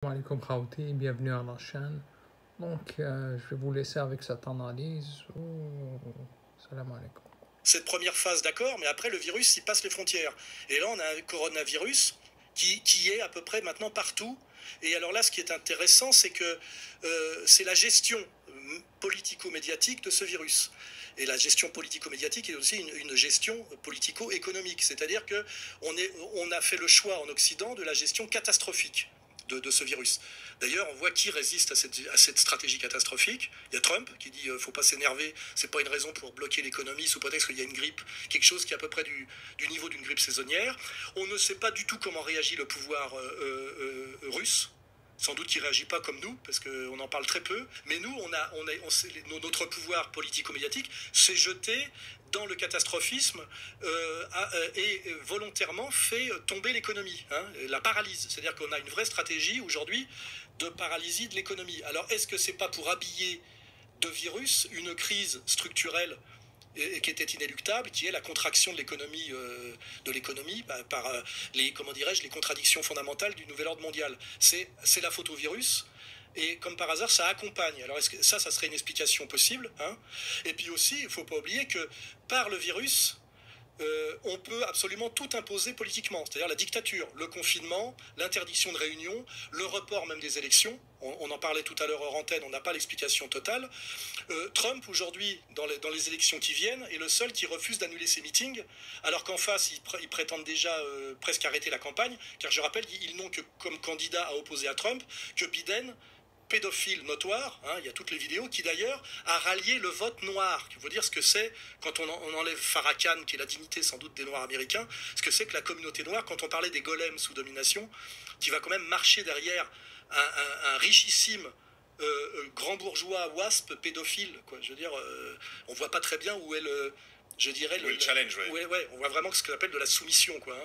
Salam alaikum Khawti, bienvenue à la chaîne. Donc, je vais vous laisser avec cette analyse. Salam alaikum. Cette première phase, d'accord, mais après, le virus, il passe les frontières. Et là, on a un coronavirus qui est à peu près maintenant partout. Et alors là, ce qui est intéressant, c'est que c'est la gestion politico-médiatique de ce virus. Et la gestion politico-médiatique est aussi une gestion politico-économique. C'est-à-dire qu'on a fait le choix en Occident de la gestion catastrophique de ce virus. D'ailleurs, on voit qui résiste à cette stratégie catastrophique. Il y a Trump qui dit faut pas s'énerver, c'est pas une raison pour bloquer l'économie sous prétexte qu'il y a une grippe, quelque chose qui est à peu près du niveau d'une grippe saisonnière. On ne sait pas du tout comment réagit le pouvoir russe. Sans doute qu'il ne réagit pas comme nous, parce qu'on en parle très peu. Mais nous, notre pouvoir politico-médiatique s'est jeté dans le catastrophisme et volontairement fait tomber l'économie, la paralyse. C'est-à-dire qu'on a une vraie stratégie aujourd'hui de paralysie de l'économie. Alors, est-ce que ce n'est pas pour habiller de virus une crise structurelle et qui était inéluctable, qui est la contraction de l'économie par les contradictions fondamentales du nouvel ordre mondial. C'est la faute au virus. Et comme par hasard, ça accompagne. Alors, est-ce que ça serait une explication possible, Et puis aussi, il ne faut pas oublier que par le virus, on peut absolument tout imposer politiquement, c'est-à-dire la dictature, le confinement, l'interdiction de réunion, le report même des élections. On en parlait tout à l'heure hors antenne, on n'a pas l'explication totale. Trump, aujourd'hui, dans les élections qui viennent, est le seul qui refuse d'annuler ses meetings, alors qu'en face, ils prétendent déjà presque arrêter la campagne, car je rappelle qu'ils n'ont que comme candidat à opposer à Trump que Biden, pédophile notoire, il y a toutes les vidéos, qui d'ailleurs a rallié le vote noir. Il faut dire ce que c'est quand on enlève Farrakhan, qui est la dignité sans doute des Noirs américains, ce que c'est que la communauté noire, quand on parlait des golems sous domination, qui va quand même marcher derrière un richissime grand bourgeois wasp pédophile, quoi. Je veux dire, on voit pas très bien où est le, je dirais, le challenge, on voit vraiment ce qu'on appelle de la soumission, quoi.